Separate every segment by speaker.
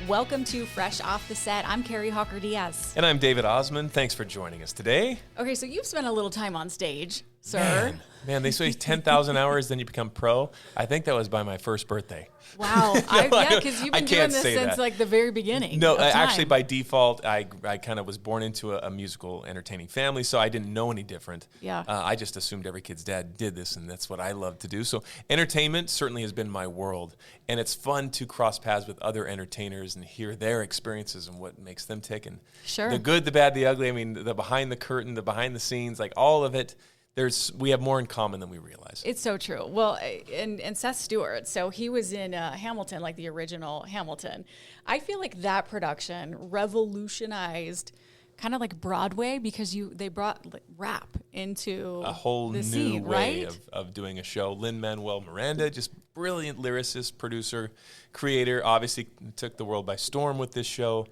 Speaker 1: Welcome to Fresh Off the Set. I'm Carrie Hawker-Diaz.
Speaker 2: And I'm David Osmond. Thanks for joining us today.
Speaker 1: Okay, so you've spent a little time on stage, sir.
Speaker 2: Man, they say 10,000 hours, then you become pro. I think that was by my first birthday.
Speaker 1: Wow. Because you've been doing this since like the very beginning.
Speaker 2: No, actually by default, I kind of was born into a musical entertaining family, so I didn't know any different.
Speaker 1: Yeah.
Speaker 2: I just assumed every kid's dad did this, and that's what I love to do. So entertainment certainly has been my world, and it's fun to cross paths with other entertainers and hear their experiences and what makes them tick. And
Speaker 1: sure.
Speaker 2: The good, the bad, the ugly, I mean, the behind the curtain, the behind the scenes, like all of it. We have more in common than we realize.
Speaker 1: It's so true. Well, and Seth Stewart, so he was in Hamilton, like the original Hamilton. I feel like that production revolutionized kind of like Broadway because they brought like rap into
Speaker 2: a whole
Speaker 1: the
Speaker 2: new
Speaker 1: scene,
Speaker 2: way
Speaker 1: right?
Speaker 2: of doing a show. Lin-Manuel Miranda, just brilliant lyricist, producer, creator, obviously took the world by storm with this show.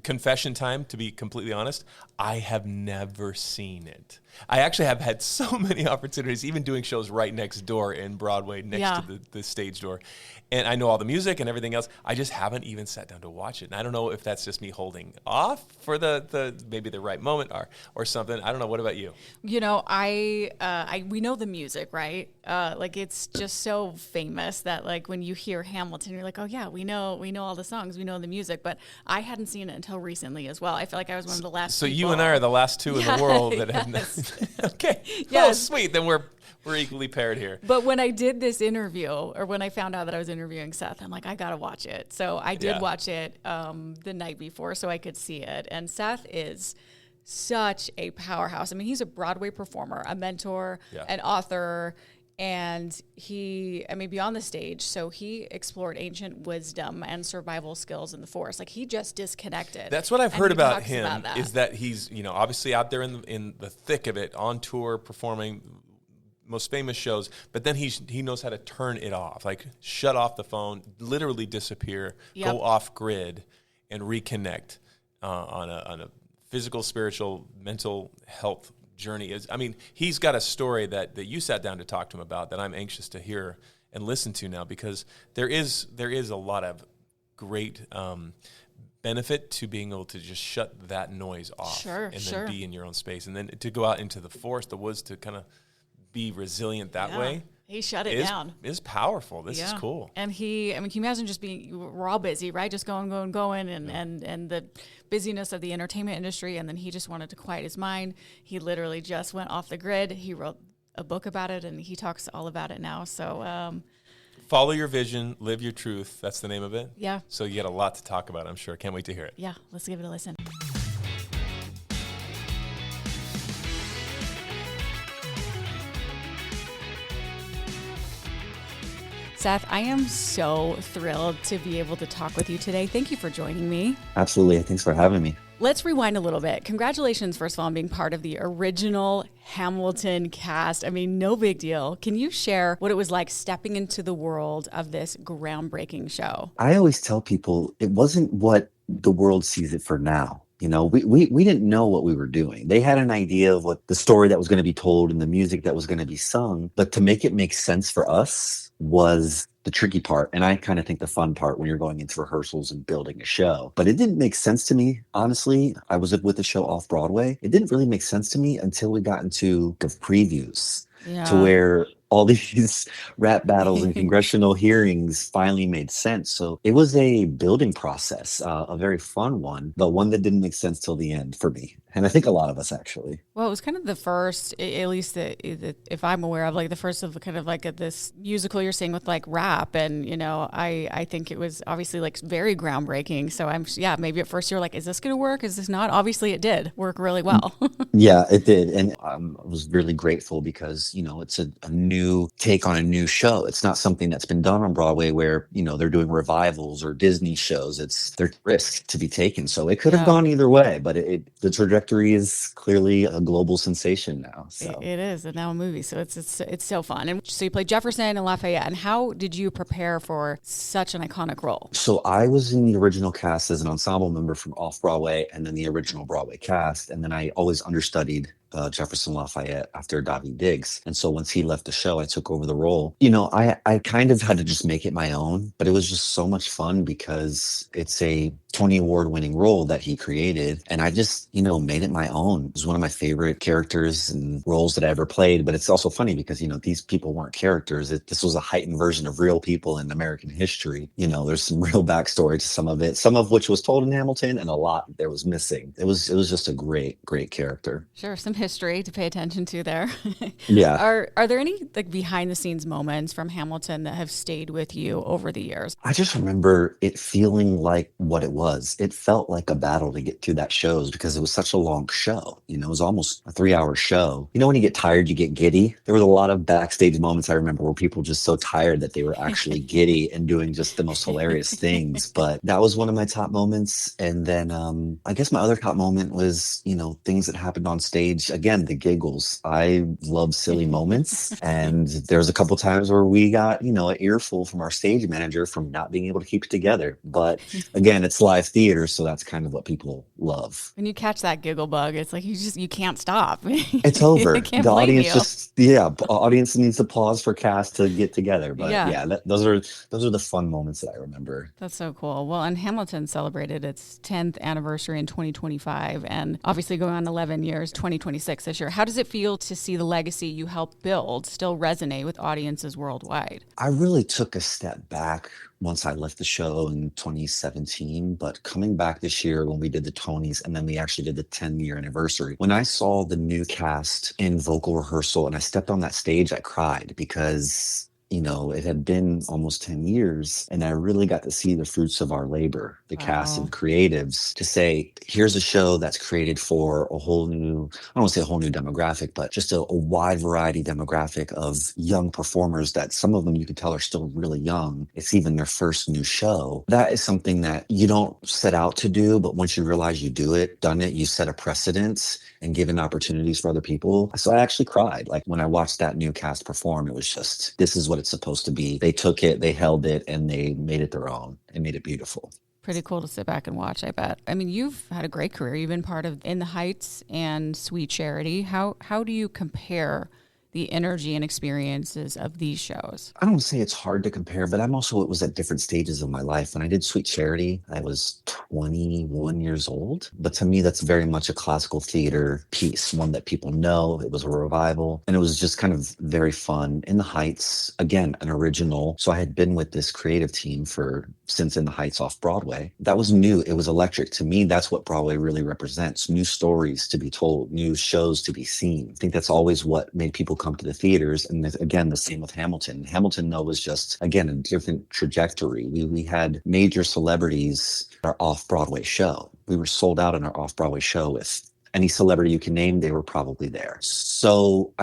Speaker 2: Confession time, to be completely honest, I have never seen it. I actually have had so many opportunities, even doing shows right next door in Broadway, next to the stage door. And I know all the music and everything else. I just haven't even sat down to watch it. And I don't know if that's just me holding off for the maybe the right moment or something. I don't know. What about you?
Speaker 1: You know, we know the music, right? Like it's just so famous that like when you hear Hamilton, you're like, oh yeah, we know all the songs, we know the music. But I hadn't seen it until recently as well. I feel like I was one of the last.
Speaker 2: So
Speaker 1: people.
Speaker 2: You and I are the last two in the world that have. Okay.
Speaker 1: Yes.
Speaker 2: Oh, sweet. Then we're equally paired here.
Speaker 1: But when I did this interview, or when I found out that I was interviewing Seth, I'm like, I gotta watch it. So I did watch it the night before so I could see it. And Seth is such a powerhouse. I mean, he's a Broadway performer, a mentor, an author, and beyond the stage, so he explored ancient wisdom and survival skills in the forest. Like he just disconnected.
Speaker 2: That's what I've heard about him, is that he's, obviously out there in the thick of it, on tour, performing most famous shows, but then he knows how to turn it off, like shut off the phone, literally disappear, go off grid, and reconnect on a physical, spiritual, mental health journey. He's got a story that you sat down to talk to him about that I'm anxious to hear and listen to now, because there is a lot of great benefit to being able to just shut that noise off then be in your own space, and then to go out into the forest, the woods, to kind of be resilient that way.
Speaker 1: He shut it down.
Speaker 2: Is powerful. This is cool.
Speaker 1: And can you imagine just we're all busy, right? Just going, and the busyness of the entertainment industry. And then he just wanted to quiet his mind. He literally just went off the grid. He wrote a book about it, and he talks all about it now. So,
Speaker 2: follow your vision, live your truth. That's the name of it.
Speaker 1: Yeah.
Speaker 2: So you got a lot to talk about, I'm sure. Can't wait to hear it.
Speaker 1: Yeah. Let's give it a listen. Seth, I am so thrilled to be able to talk with you today. Thank you for joining me.
Speaker 3: Absolutely. Thanks for having me.
Speaker 1: Let's rewind a little bit. Congratulations, first of all, on being part of the original Hamilton cast. I mean, no big deal. Can you share what it was like stepping into the world of this groundbreaking show?
Speaker 3: I always tell people it wasn't what the world sees it for now. We didn't know what we were doing. They had an idea of what the story that was going to be told and the music that was going to be sung. But to make it make sense for us was the tricky part. And I kind of think the fun part when you're going into rehearsals and building a show. But it didn't make sense to me, honestly. I was with the show off Broadway. It didn't really make sense to me until we got into the previews to where all these rap battles and congressional hearings finally made sense. So it was a building process, a very fun one, but one that didn't make sense till the end for me. And I think a lot of us actually.
Speaker 1: Well, it was kind of the first, at least if I'm aware of, like the first of kind of like this musical you're saying with like rap. And, I think it was obviously like very groundbreaking. So maybe at first you're like, is this going to work? Is this not? Obviously it did work really well.
Speaker 3: Yeah, it did. And I was really grateful because, it's a new take on a new show. It's not something that's been done on Broadway where, they're doing revivals or Disney shows. They're risk to be taken. So it could have gone either way, but the trajectory is clearly a global sensation now. So.
Speaker 1: It is, and now a movie. So it's so fun. And so you played Jefferson and Lafayette. And how did you prepare for such an iconic role?
Speaker 3: So I was in the original cast as an ensemble member from off Broadway, and then the original Broadway cast. And then I always understudied Jefferson Lafayette after Daveed Diggs. And so once he left the show, I took over the role. You know, I kind of had to just make it my own, but it was just so much fun because it's a Tony Award winning role that he created. And I just, you know, made it my own. It was one of my favorite characters and roles that I ever played. But it's also funny because, you know, these people weren't characters. This was a heightened version of real people in American history. You know, there's some real backstory to some of it, some of which was told in Hamilton and a lot there was missing. It was just a great character.
Speaker 1: Sure. Some history to pay attention to there.
Speaker 3: Yeah.
Speaker 1: Are there any like behind the scenes moments from Hamilton that have stayed with you over the years?
Speaker 3: I just remember it feeling like what it was. It felt like a battle to get through that shows because it was such a long show. You know, it was almost a 3-hour show. You know, when you get tired, you get giddy. There was a lot of backstage moments I remember where people just so tired that they were actually giddy and doing just the most hilarious things. But that was one of my top moments. And then I guess my other top moment was, you know, things that happened on stage. Again, the giggles. I love silly moments. And there was a couple times where we got, you know, an earful from our stage manager from not being able to keep it together. But again, it's live theater, so that's kind of what people love.
Speaker 1: When you catch that giggle bug, it's like you can't stop.
Speaker 3: It's over.
Speaker 1: The
Speaker 3: audience audience needs to pause for cast to get together. But those are the fun moments that I remember.
Speaker 1: That's so cool. Well, and Hamilton celebrated its 10th anniversary in 2025, and obviously going on 11 years, 2026 this year. How does it feel to see the legacy you helped build still resonate with audiences worldwide?
Speaker 3: I really took a step back once I left the show in 2017, but coming back this year when we did the Tonys and then we actually did the 10-year anniversary, when I saw the new cast in vocal rehearsal and I stepped on that stage, I cried because, you know, it had been almost 10 years and I really got to see the fruits of our labor, the cast and creatives, to say, here's a show that's created for a whole new, I don't want to say a whole new demographic, but just a wide variety demographic of young performers that some of them you can tell are still really young. It's even their first new show. That is something that you don't set out to do, but once you realize you done it, you set a precedent and given opportunities for other people. So I actually cried. Like when I watched that new cast perform, it was just, this is what it's supposed to be. They took it, they held it, and they made it their own and made it beautiful.
Speaker 1: Pretty cool to sit back and watch, I bet. I mean, you've had a great career. You've been part of In the Heights and Sweet Charity. How do you compare the energy and experiences of these shows?
Speaker 3: I don't say it's hard to compare, but it was at different stages of my life. When I did Sweet Charity, I was 21 years old. But to me, that's very much a classical theater piece, one that people know. It was a revival, and it was just kind of very fun. In the Heights, again, an original. So I had been with this creative team since In the Heights off Broadway. That was new. It was electric. To me, that's what Broadway really represents. New stories to be told, new shows to be seen. I think that's always what made people come to the theaters. And again, the same with Hamilton. Hamilton, though, was just, again, a different trajectory. We had major celebrities at our off-Broadway show. We were sold out in our off-Broadway show with any celebrity you can name, they were probably there. So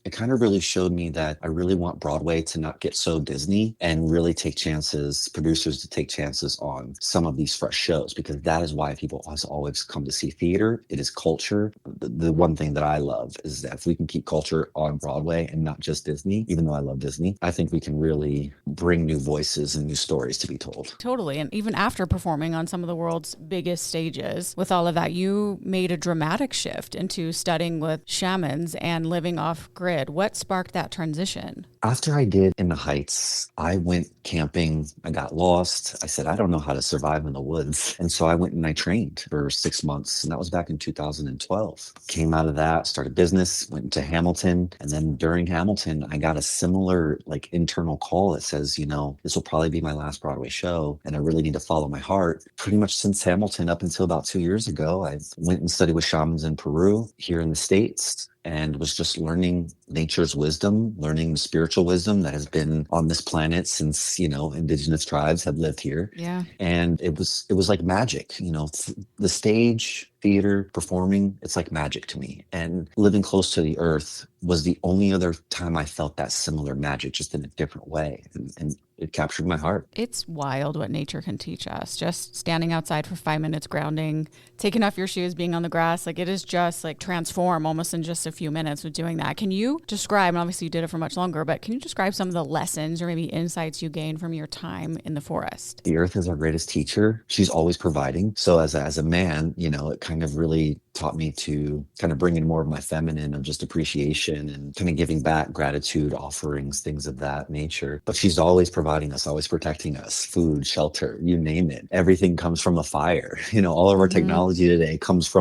Speaker 3: it kind of really showed me that I really want Broadway to not get so Disney and really take chances, producers to take chances on some of these fresh shows, because that is why people always come to see theater. It is culture. The one thing that I love is that if we can keep culture on Broadway and not just Disney, even though I love Disney, I think we can really bring new voices and new stories to be told.
Speaker 1: Totally. And even after performing on some of the world's biggest stages, with all of that, you made a dramatic shift into studying with shamans and living off grid. What sparked that transition?
Speaker 3: After I did In the Heights, I went camping. I got lost. I said, I don't know how to survive in the woods. And so I went and I trained for 6 months. And that was back in 2012. Came out of that, started business, went into Hamilton. And then during Hamilton, I got a similar internal call that says, this will probably be my last Broadway show. And I really need to follow my heart. Pretty much since Hamilton up until about 2 years ago, I went and studied with shamans in Peru, here in the States, and was just learning nature's wisdom, learning the spiritual wisdom that has been on this planet since, indigenous tribes have lived here.
Speaker 1: Yeah.
Speaker 3: And it was like magic, the stage, theater, performing, it's like magic to me. And living close to the earth was the only other time I felt that similar magic, just in a different way. And it captured my heart.
Speaker 1: It's wild what nature can teach us. Just standing outside for 5 minutes, grounding, taking off your shoes, being on the grass, it is just transform almost in just a few minutes with doing that. Can you describe, and obviously you did it for much longer, but can you describe some of the lessons or maybe insights you gained from your time in the forest?
Speaker 3: The earth is our greatest teacher. She's always providing. So as a man, it kind kind of really taught me to kind of bring in more of my feminine of just appreciation and kind of giving back, gratitude, offerings, things of that nature. But she's always providing us, always protecting us, food, shelter, you name it. Everything comes from a fire. All of our technology today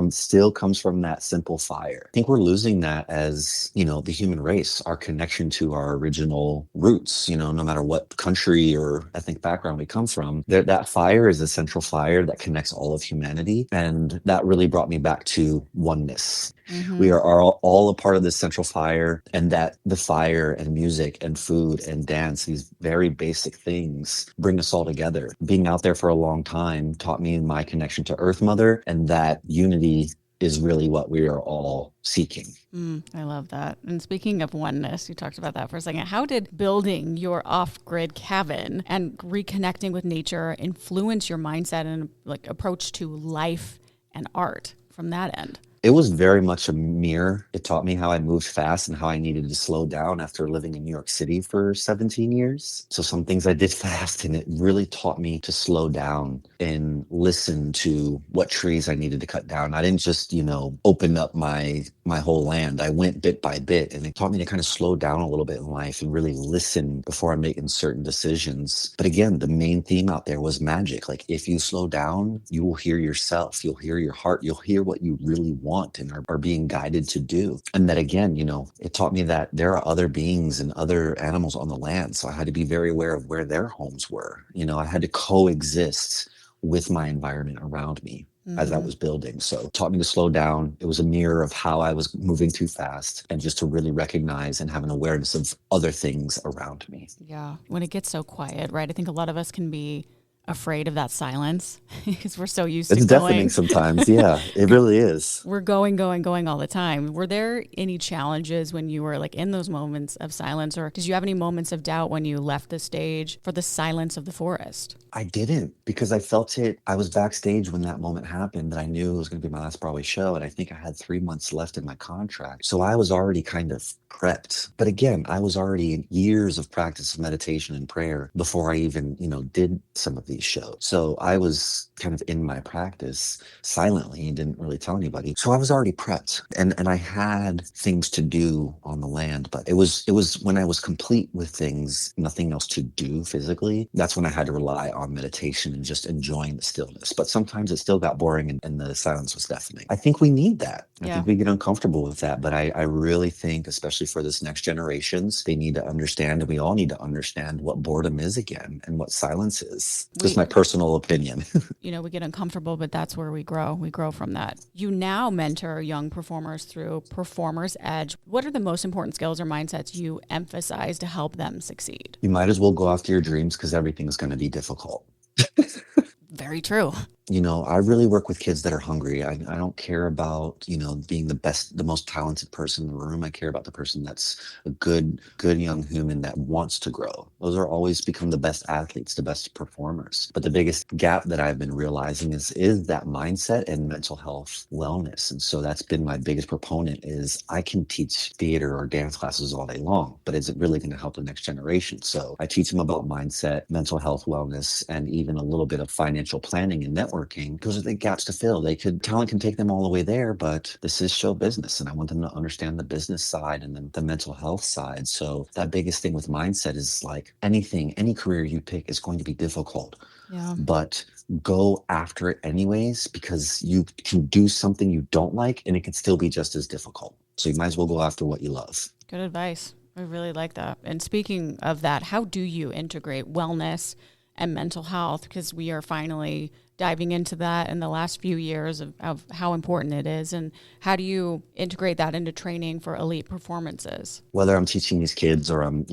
Speaker 3: still comes from that simple fire. I think we're losing that as, the human race, our connection to our original roots, no matter what country or ethnic background we come from, that fire is a central fire that connects all of humanity. And that really brought me back to oneness. We are all a part of this central fire, and that the fire and music and food and dance, these very basic things, bring us all together. Being out there for a long time taught me my connection to Earth Mother, and that unity is really what we are all seeking.
Speaker 1: I love that. And speaking of oneness, you talked about that for a second. How did building your off-grid cabin and reconnecting with nature influence your mindset and approach to life and art from that end?
Speaker 3: It was very much a mirror. It taught me how I moved fast and how I needed to slow down after living in New York City for 17 years. So some things I did fast, and it really taught me to slow down and listen to what trees I needed to cut down. I didn't just, open up my whole land. I went bit by bit, and it taught me to kind of slow down a little bit in life and really listen before I'm making certain decisions. But again, the main theme out there was magic. Like, if you slow down, you will hear yourself, you'll hear your heart, you'll hear what you really want and are being guided to do. And that again, it taught me that there are other beings and other animals on the land. So I had to be very aware of where their homes were. I had to coexist with my environment around me as I was building. So it taught me to slow down. It was a mirror of how I was moving too fast, and just to really recognize and have an awareness of other things around me.
Speaker 1: Yeah. When it gets so quiet, right? I think a lot of us can be afraid of that silence because we're so used to going.
Speaker 3: It's deafening sometimes. Yeah, it really is.
Speaker 1: We're going all the time. Were there any challenges when you were in those moments of silence, or did you have any moments of doubt when you left the stage for the silence of the forest?
Speaker 3: I didn't, because I felt it. I was backstage when that moment happened, and I knew it was going to be my last Broadway show. And I think I had 3 months left in my contract. So I was already kind of prepped. But again, I was already in years of practice of meditation and prayer before I even, did some of these shows. So I was kind of in my practice silently and didn't really tell anybody. So I was already prepped, and I had things to do on the land. But it was when I was complete with things, nothing else to do physically, that's when I had to rely on meditation and just enjoying the stillness. But sometimes it still got boring, and the silence was deafening. I think we need that. I think we get uncomfortable with that. But I really think, especially for this next generations, they need to understand, and we all need to understand what boredom is again and what silence is. Just my personal opinion.
Speaker 1: We get uncomfortable, but that's where we grow. We grow from that. You now mentor young performers through Performer's Edge. What are the most important skills or mindsets you emphasize to help them succeed?
Speaker 3: You might as well go after your dreams, because everything's going to be difficult.
Speaker 1: Very true.
Speaker 3: I really work with kids that are hungry. I don't care about, being the most talented person in the room. I care about the person that's a good young human that wants to grow. Those are always become the best athletes, the best performers. But the biggest gap that I've been realizing is that mindset and mental health wellness. And so that's been my biggest proponent is I can teach theater or dance classes all day long, but is it really going to help the next generation? So I teach them about mindset, mental health, wellness, and even a little bit of financial planning and networking. Those are the gaps to fill. Talent can take them all the way there, but this is show business, and I want them to understand the business side and then the mental health side. So that biggest thing with mindset is any career you pick is going to be difficult.
Speaker 1: Yeah.
Speaker 3: But go after it anyways, because you can do something you don't like and it can still be just as difficult. So you might as well go after what you love.
Speaker 1: Good advice. I really like that. And speaking of that, how do you integrate wellness and mental health? Because we are finally diving into that in the last few years of how important it is. And how do you integrate that into training for elite performances?
Speaker 3: Whether I'm teaching these kids or I'm,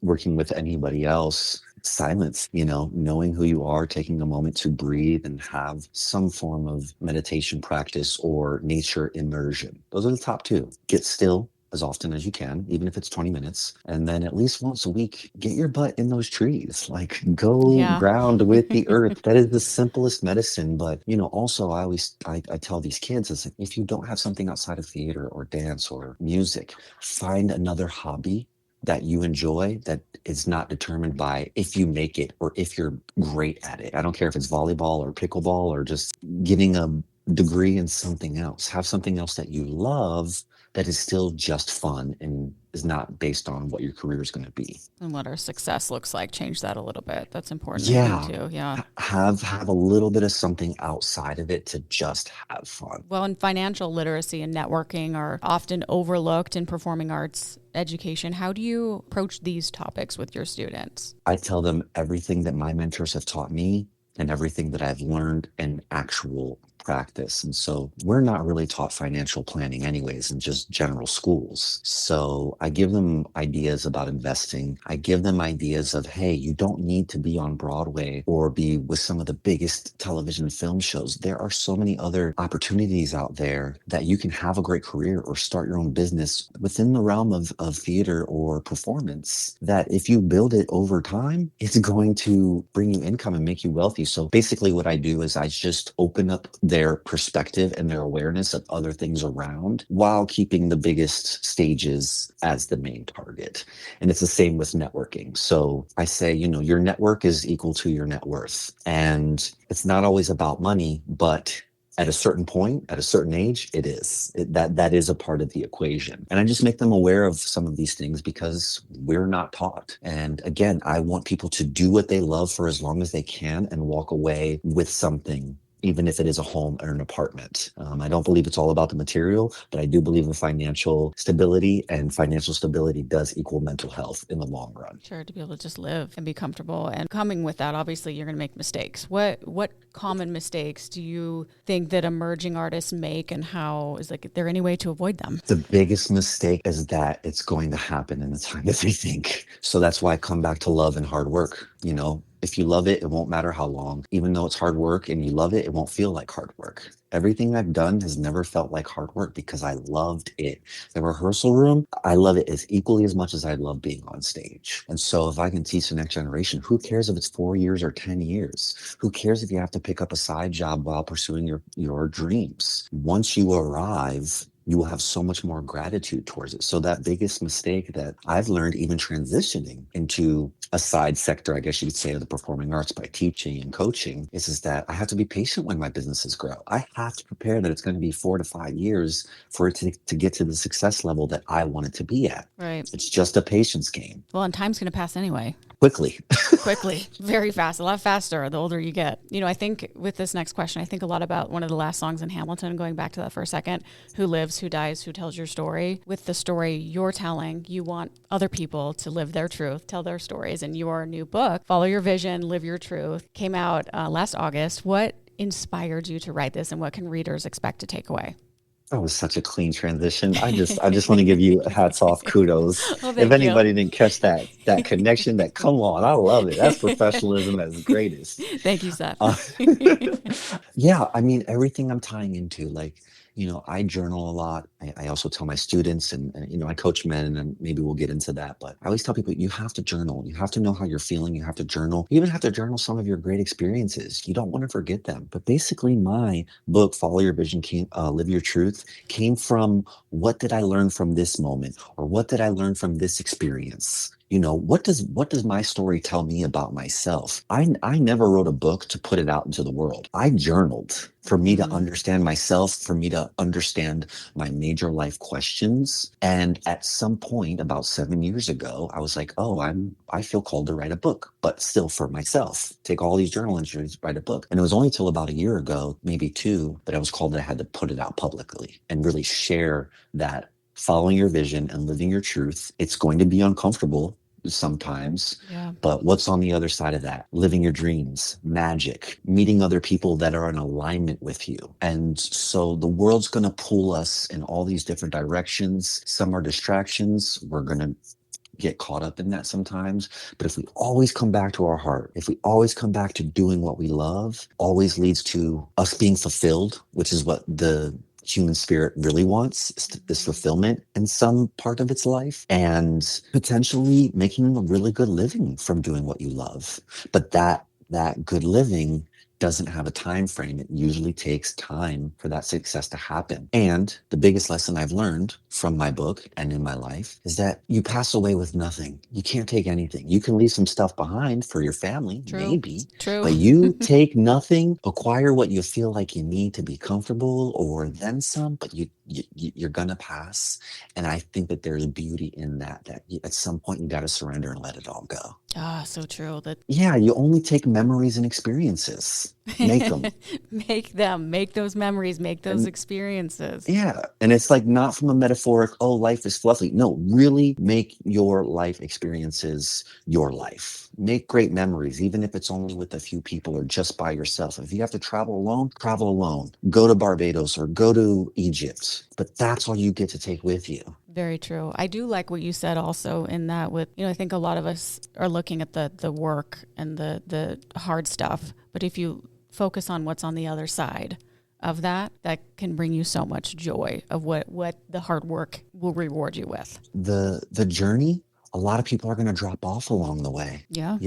Speaker 3: working with anybody else, silence, knowing who you are, taking a moment to breathe and have some form of meditation practice or nature immersion. Those are the top two. Get still as often as you can, even if it's 20 minutes. And then at least once a week, get your butt in those trees, go ground with the earth. That is the simplest medicine. But, also I tell these kids is if you don't have something outside of theater or dance or music, find another hobby that you enjoy that is not determined by if you make it or if you're great at it. I don't care if it's volleyball or pickleball or just getting a degree in something else. Have something else that you love that is still just fun and is not based on what your career is going to be.
Speaker 1: And what our success looks like. Change that a little bit. That's important, I think,
Speaker 3: Yeah.
Speaker 1: too. Yeah.
Speaker 3: Have a little bit of something outside of it to just have fun.
Speaker 1: Well, and financial literacy and networking are often overlooked in performing arts education. How do you approach these topics with your students?
Speaker 3: I tell them everything that my mentors have taught me and everything that I've learned in actual practice. And so we're not really taught financial planning anyways in just general schools. So I give them ideas about investing. I give them ideas of, hey, you don't need to be on Broadway or be with some of the biggest television film shows. There are so many other opportunities out there that you can have a great career or start your own business within the realm of theater or performance, that if you build it over time, it's going to bring you income and make you wealthy. So basically what I do is I just open up their perspective and their awareness of other things around while keeping the biggest stages as the main target. And it's the same with networking. So I say, your network is equal to your net worth. And it's not always about money, but at a certain point, at a certain age, that is a part of the equation. And I just make them aware of some of these things because we're not taught. And again, I want people to do what they love for as long as they can and walk away with something, even if it is a home or an apartment. I don't believe it's all about the material, but I do believe in financial stability, and financial stability does equal mental health in the long run.
Speaker 1: Sure, to be able to just live and be comfortable. And coming with that, obviously, you're going to make mistakes. What common mistakes do you think that emerging artists make, and how is there any way to avoid them?
Speaker 3: The biggest mistake is that it's going to happen in the time that they think. So that's why I come back to love and hard work. If you love it, it won't matter how long. Even though it's hard work and you love it, it won't feel like hard work. Everything I've done has never felt like hard work because I loved it. The rehearsal room, I love it as equally as much as I love being on stage. And so if I can teach the next generation, who cares if it's 4 years or 10 years? Who cares if you have to pick up a side job while pursuing your dreams? Once you arrive, you will have so much more gratitude towards it. So that biggest mistake that I've learned, even transitioning into a side sector, I guess you could say, of the performing arts by teaching and coaching, is that I have to be patient when my businesses grow. I have to prepare that it's going to be 4 to 5 years for it to get to the success level that I want it to be at.
Speaker 1: Right.
Speaker 3: It's just a patience game.
Speaker 1: Well, and time's going to pass anyway.
Speaker 3: Quickly,
Speaker 1: very fast, a lot faster the older you get. I think with this next question, I think a lot about one of the last songs in Hamilton, going back to that for a second, who lives, who dies, who tells your story. With the story you're telling, you want other people to live their truth, tell their stories. And your new book, Follow Your Vision, Live Your Truth, came out last August. What inspired you to write this, and what can readers expect to take away?
Speaker 3: That was such a clean transition. I just want to give you hats off, kudos.
Speaker 1: Well,
Speaker 3: if anybody didn't catch that connection, come on, I love it. That's professionalism at its greatest.
Speaker 1: Thank you, Seth.
Speaker 3: Yeah, I mean, everything I'm tying into, I journal a lot. I also tell my students, and I coach men, and maybe we'll get into that. But I always tell people, you have to journal. You have to know how you're feeling. You have to journal. You even have to journal some of your great experiences. You don't want to forget them. But basically, my book, Follow Your Vision, Live Your Truth, came from, what did I learn from this moment? Or what did I learn from this experience? What does my story tell me about myself? I never wrote a book to put it out into the world. I journaled for me to understand myself, for me to understand my major life questions. And at some point about 7 years ago, I was like, I feel called to write a book, but still for myself. Take all these journal entries, write a book. And it was only till about a year ago, maybe 2, that I was called that I had to put it out publicly and really share that. Following your vision and living your truth. It's going to be uncomfortable sometimes, but what's on the other side of that? Living your dreams, magic, meeting other people that are in alignment with you. And so the world's going to pull us in all these different directions. Some are distractions. We're going to get caught up in that sometimes. But if we always come back to our heart, if we always come back to doing what we love, always leads to us being fulfilled, which is what the human spirit really wants, this fulfillment in some part of its life, and potentially making a really good living from doing what you love. But that good living doesn't have a time frame. It usually takes time for that success to happen. And the biggest lesson I've learned from my book and in my life is that you pass away with nothing. You can't take anything. You can leave some stuff behind for your family, maybe, but you take nothing. Acquire what you feel like you need to be comfortable, or then some, but you're gonna pass. And I think that there's beauty in that at some point you got to surrender and let it all go.
Speaker 1: So true.
Speaker 3: Yeah, you only take memories and experiences. Make them.
Speaker 1: Make those memories, make those experiences.
Speaker 3: Yeah. And it's like not from a metaphoric, oh, life is fluffy. No, really make your life experiences your life. Make great memories, even if it's only with a few people or just by yourself. If you have to travel alone, travel alone. Go to Barbados or go to Egypt. But that's all you get to take with you.
Speaker 1: Very true. I do like what you said also in that with, I think a lot of us are looking at the work and the hard stuff. But if you focus on what's on the other side of that can bring you so much joy of what the hard work will reward you with.
Speaker 3: The journey, a lot of people are going to drop off along the way.
Speaker 1: Yeah.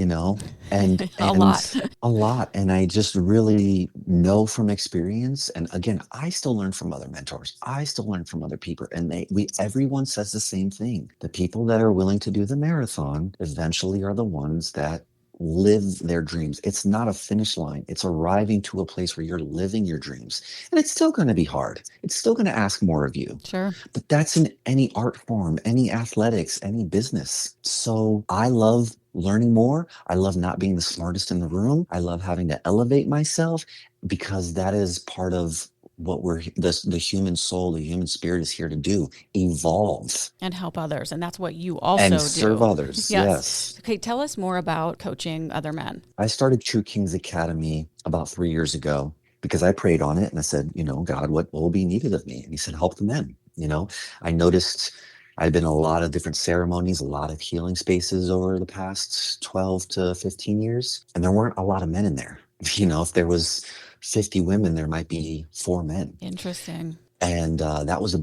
Speaker 3: And a lot. And I just really know from experience. And again, I still learn from other mentors. I still learn from other people. And everyone says the same thing. The people that are willing to do the marathon eventually are the ones that live their dreams. It's not a finish line. It's arriving to a place where you're living your dreams. And it's still going to be hard. It's still going to ask more of you.
Speaker 1: Sure.
Speaker 3: But that's in any art form, any athletics, any business. So I love learning more. I love not being the smartest in the room. I love having to elevate myself, because that is part of what the human soul, the human spirit is here to do, evolve.
Speaker 1: And help others. And that's what you also
Speaker 3: and
Speaker 1: do.
Speaker 3: Serve others, yes.
Speaker 1: Okay, tell us more about coaching other men.
Speaker 3: I started True Kings Academy about 3 years ago because I prayed on it and I said, God, what will be needed of me? And he said, help the men. I noticed I've been in a lot of different ceremonies, a lot of healing spaces over the past 12 to 15 years. And there weren't a lot of men in there. If there was 50 women, there might be 4 men.
Speaker 1: Interesting.
Speaker 3: And that was a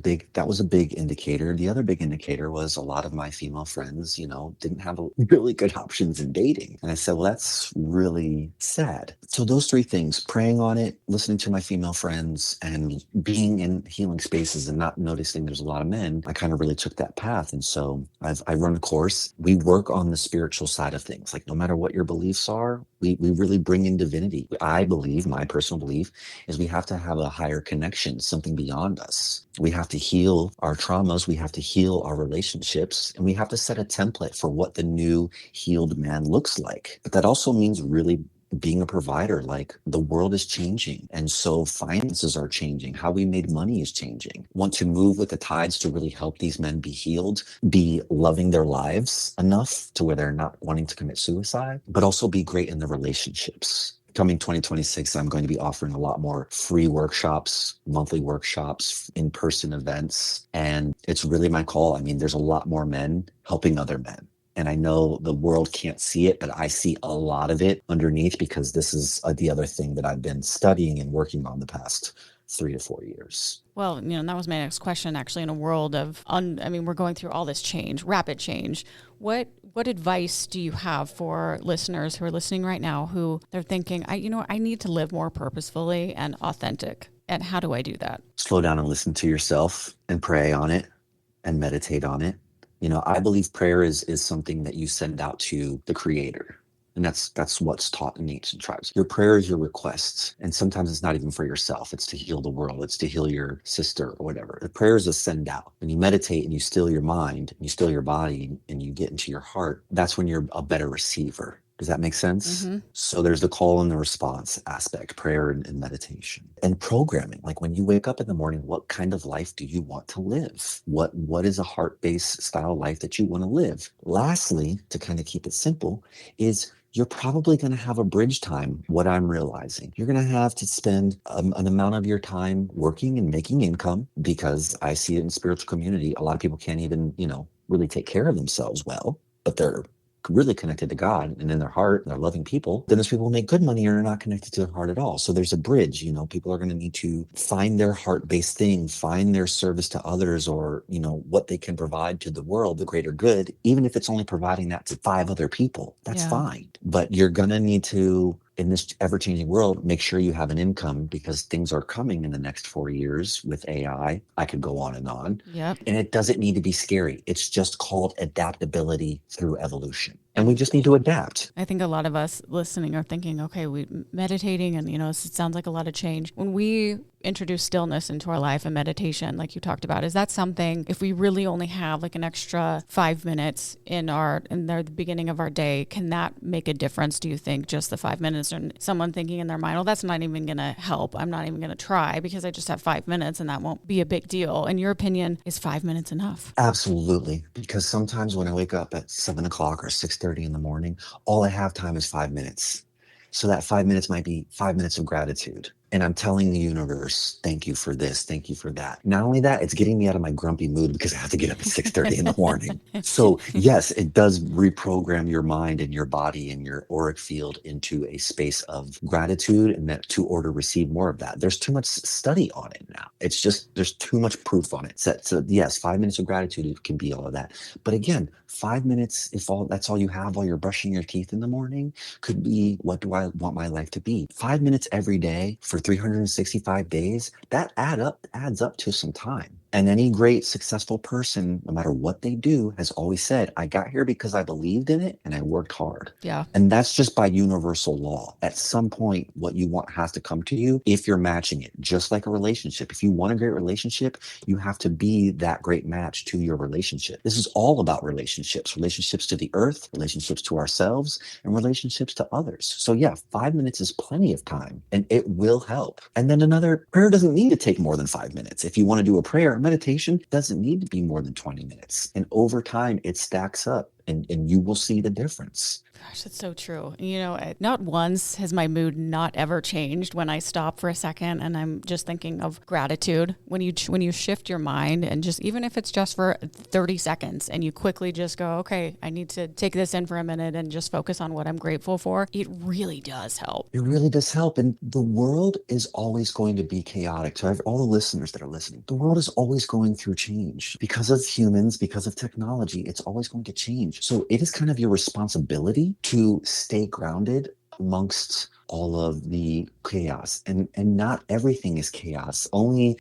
Speaker 3: big indicator. The other big indicator was a lot of my female friends, didn't have really good options in dating. And I said, well, that's really sad. So those 3 things, praying on it, listening to my female friends, and being in healing spaces and not noticing there's a lot of men, I kind of really took that path. And so I run a course. We work on the spiritual side of things. Like no matter what your beliefs are, we really bring in divinity. I believe, my personal belief, is we have to have a higher connection, something beyond us. We have to heal our traumas. We have to heal our relationships, and we have to set a template for what the new healed man looks like. But that also means really being a provider. Like the world is changing, and so finances are changing. How we made money is changing. Want to move with the tides to really help these men be healed, be loving their lives enough to where they're not wanting to commit suicide, but also be great in the relationships. Coming 2026, I'm going to be offering a lot more free workshops, monthly workshops, in-person events. And it's really my call. I mean, there's a lot more men helping other men. And I know the world can't see it, but I see a lot of it underneath, because this is the other thing that I've been studying and working on the past 3 to 4 years.
Speaker 1: Well, that was my next question, actually, in a world of, we're going through all this change, rapid change. What advice do you have for listeners who are listening right now who they're thinking, I need to live more purposefully and authentic. And how do I do that? Slow
Speaker 3: down and listen to yourself and pray on it and meditate on it. I believe prayer is something that you send out to the Creator. And that's what's taught in ancient tribes. Your prayer is your request. And sometimes it's not even for yourself. It's to heal the world. It's to heal your sister or whatever. The prayer is a send out. When you meditate and you still your mind and you still your body and you get into your heart, that's when you're a better receiver. Does that make sense? Mm-hmm. So there's the call and the response aspect, prayer and meditation. And programming, like when you wake up in the morning, what kind of life do you want to live? What is a heart-based style life that you want to live? Lastly, to kind of keep it simple, is you're probably going to have a bridge time. What I'm realizing, you're going to have to spend an amount of your time working and making income, because I see it in spiritual community. A lot of people can't even, really take care of themselves well, but they're really connected to God and in their heart, and they're loving people. Then there's people who make good money and are not connected to their heart at all. So there's a bridge. People are going to need to find their heart-based thing, find their service to others, or what they can provide to the world, the greater good, even if it's only providing that to 5 other people. That's fine. But you're going to need to in this ever-changing world, make sure you have an income because things are coming in the next 4 years with AI. I could go on and on.
Speaker 1: Yep.
Speaker 3: And it doesn't need to be scary. It's just called adaptability through evolution. And we just need to adapt.
Speaker 1: I think a lot of us listening are thinking, okay, we meditating and, it sounds like a lot of change. When we introduce stillness into our life and meditation, like you talked about, is that something, if we really only have like an extra 5 minutes in the beginning of our day, can that make a difference? Do you think just the 5 minutes, or someone thinking in their mind, well, that's not even going to help. I'm not even going to try because I just have 5 minutes and that won't be a big deal. In your opinion, is 5 minutes enough?
Speaker 3: Absolutely. Because sometimes when I wake up at 7 o'clock or 6:30 in the morning, all I have time is 5 minutes. So that 5 minutes might be 5 minutes of gratitude. And I'm telling the universe, thank you for this, thank you for that. Not only that, it's getting me out of my grumpy mood because I have to get up at 6:30 in the morning. So yes, it does reprogram your mind and your body and your auric field into a space of gratitude, and that to receive more of that. There's too much study on it now. It's just, there's too much proof on it. So yes, 5 minutes of gratitude can be all of that. But again, 5 minutes, if that's all you have while you're brushing your teeth in the morning, could be, what do I want my life to be? 5 minutes every day for 365 days, that adds up to some time. And any great successful person, no matter what they do, has always said, I got here because I believed in it and I worked hard.
Speaker 1: Yeah.
Speaker 3: And that's just by universal law. At some point, what you want has to come to you if you're matching it, just like a relationship. If you want a great relationship, you have to be that great match to your relationship. This is all about relationships to the earth, relationships to ourselves, and relationships to others. So yeah, 5 minutes is plenty of time and it will help. And then prayer doesn't need to take more than 5 minutes. If you want to do a prayer, meditation doesn't need to be more than 20 minutes. And over time, it stacks up and you will see the difference.
Speaker 1: Gosh, that's so true. Not once has my mood not ever changed when I stop for a second and I'm just thinking of gratitude. When you shift your mind, and just, even if it's just for 30 seconds and you quickly just go, okay, I need to take this in for a minute and just focus on what I'm grateful for, it really does help.
Speaker 3: It really does help. And the world is always going to be chaotic. So all the listeners that are listening, the world is always going through change because of humans, because of technology. It's always going to change. So it is kind of your responsibility to stay grounded amongst all of the chaos. And not everything is chaos. Only,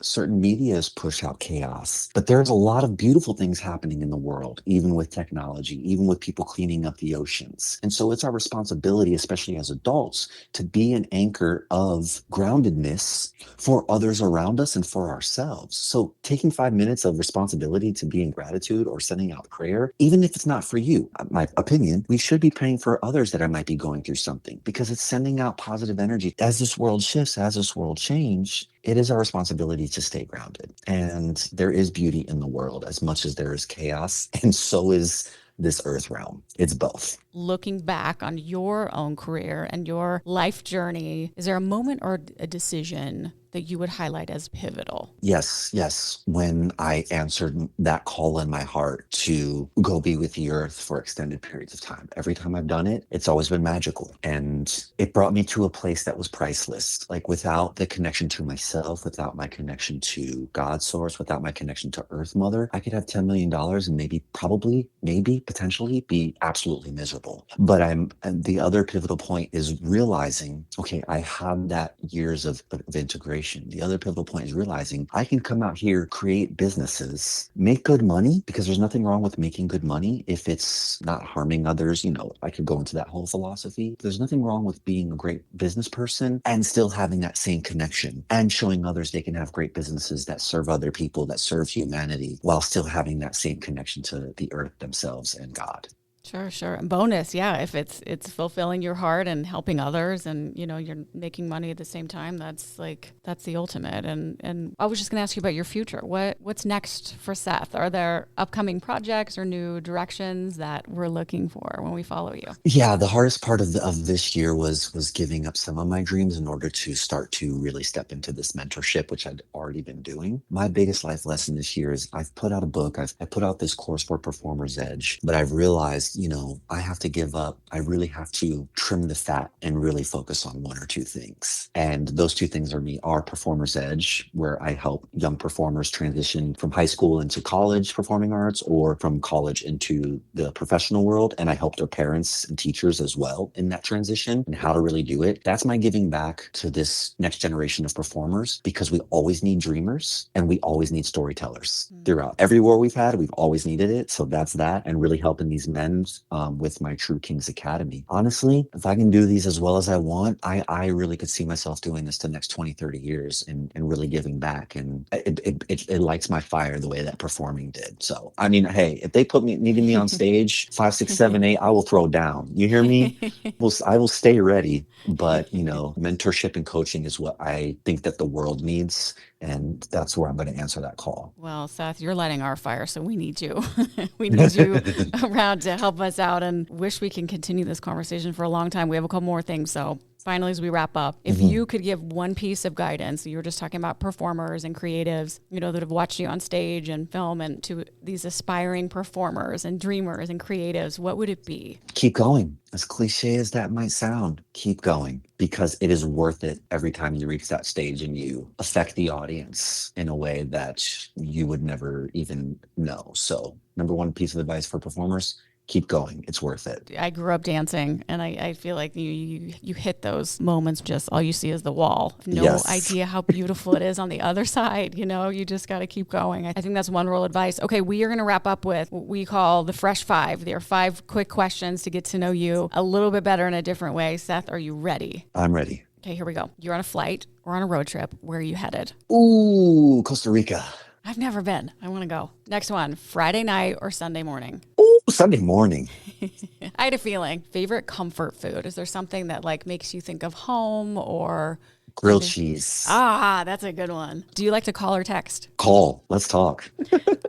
Speaker 3: certain medias push out chaos. But there's a lot of beautiful things happening in the world, even with technology, even with people cleaning up the oceans. And so it's our responsibility, especially as adults, to be an anchor of groundedness for others around us and for ourselves. So taking 5 minutes of responsibility to be in gratitude or sending out prayer, even if it's not for you, my opinion, we should be praying for others that might be going through something, because it's sending out positive energy. As this world shifts, as this world changes, it is our responsibility to stay grounded. And there is beauty in the world as much as there is chaos, and so is this earth realm. It's both.
Speaker 1: Looking back on your own career and your life journey, is there a moment or a decision that you would highlight as pivotal?
Speaker 3: Yes. When I answered that call in my heart to go be with the earth for extended periods of time. Every time I've done it, it's always been magical. And it brought me to a place that was priceless. Like, without the connection to myself, without my connection to God's source, without my connection to Earth Mother, I could have $10 million and potentially be absolutely miserable. But and the other pivotal point is realizing, okay, I have that years of integration. The other pivotal point is realizing I can come out here, create businesses, make good money, because there's nothing wrong with making good money if it's not harming others. I could go into that whole philosophy. There's nothing wrong with being a great business person and still having that same connection and showing others they can have great businesses that serve other people, that serve humanity, while still having that same connection to the earth themselves and God.
Speaker 1: Sure. And bonus, yeah, if it's fulfilling your heart and helping others, and you're making money at the same time, that's the ultimate. And I was just going to ask you about your future. What's next for Seth? Are there upcoming projects or new directions that we're looking for when we follow you?
Speaker 3: Yeah, the hardest part of this year was giving up some of my dreams in order to start to really step into this mentorship, which I'd already been doing. My biggest life lesson this year is I've put out a book. I put out this course for Performer's Edge, but I've realized I have to give up. I really have to trim the fat and really focus on one or two things. And those two things are Performer's Edge, where I help young performers transition from high school into college performing arts, or from college into the professional world. And I help their parents and teachers as well in that transition and how to really do it. That's my giving back to this next generation of performers, because we always need dreamers and we always need storytellers. Throughout every war we've had, we've always needed it. So that's that, and really helping these men with my True Kings Academy. Honestly, if I can do these as well as I want, I really could see myself doing this the next 20, 30 years and really giving back. And it lights my fire the way that performing did. So, I mean, hey, if they needed me on stage 5, 6, 7, 8, I will throw down. You hear me? I will stay ready. But, mentorship and coaching is what I think that the world needs. And that's where I'm going to answer that call.
Speaker 1: Well, Seth, you're lighting our fire, so we need you. We need you around to help us out, and wish we can continue this conversation for a long time. We have a couple more things, so finally, as we wrap up, if you could give one piece of guidance, you were just talking about performers and creatives, that have watched you on stage and film, and to these aspiring performers and dreamers and creatives, what would it be?
Speaker 3: Keep going. As cliche as that might sound, keep going, because it is worth it every time you reach that stage and you affect the audience in a way that you would never even know. So, number one piece of advice for performers: keep going. It's worth it.
Speaker 1: I grew up dancing, and I feel like you hit those moments, just all you see is the wall. No idea how beautiful it is on the other side. You just got to keep going. I think that's one real advice. Okay, we are going to wrap up with what we call the Fresh Five. There are 5 quick questions to get to know you a little bit better in a different way. Seth, are you ready?
Speaker 3: I'm ready.
Speaker 1: Okay, here we go. You're on a flight or on a road trip. Where are you headed?
Speaker 3: Ooh, Costa Rica.
Speaker 1: I've never been. I want to go. Next one, Friday night or Sunday morning?
Speaker 3: Ooh, Sunday morning.
Speaker 1: I had a feeling. Favorite comfort food? Is there something that makes you think of home, or
Speaker 3: grilled cheese?
Speaker 1: That's a good one. Do you like to call or text?
Speaker 3: Call. Let's talk.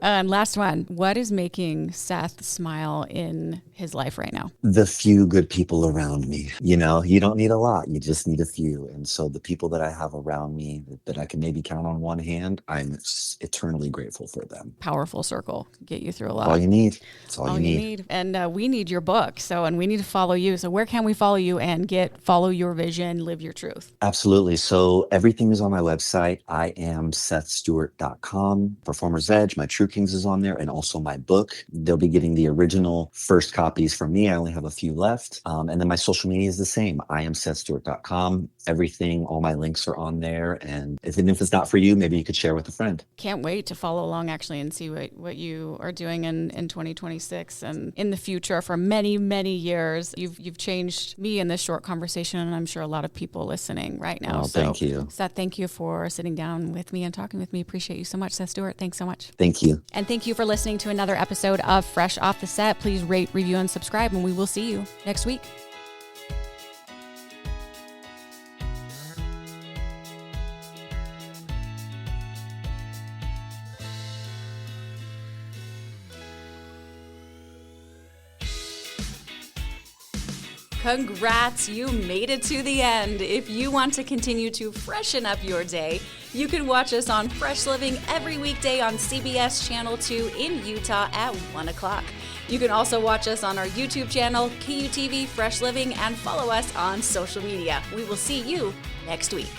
Speaker 1: And last one. What is making Seth smile in his life right now?
Speaker 3: The few good people around me. You don't need a lot. You just need a few. And so the people that I have around me that I can maybe count on one hand, I'm eternally grateful for them.
Speaker 1: Powerful circle. Get you through a lot.
Speaker 3: All you need. That's all you need.
Speaker 1: And we need your book. And we need to follow you. So where can we follow you and follow your vision, live your truth?
Speaker 3: Absolutely. So everything is on my website. I am SethStewart.com. Performer's Edge, my True Kings is on there, and also my book. They'll be getting the original first copies from me. I only have a few left. And then my social media is the same. I am SethStewart.com. Everything, all my links are on there. And if it's not for you, maybe you could share with a friend.
Speaker 1: Can't wait to follow along actually and see what you are doing in 2026 and in the future for many, many years. You've changed me in this short conversation, and I'm sure a lot of people listening right now.
Speaker 3: Oh, thank you.
Speaker 1: Seth, thank you for sitting down with me and talking with me. Appreciate you so much, Seth Stewart. Thanks so much.
Speaker 3: Thank you.
Speaker 1: And thank you for listening to another episode of Fresh Off the Set. Please rate, review, and subscribe, and we will see you next week. Congrats, you made it to the end. If you want to continue to freshen up your day, you can watch us on Fresh Living every weekday on CBS Channel 2 in Utah at 1 o'clock. You can also watch us on our YouTube channel, KUTV Fresh Living, and follow us on social media. We will see you next week.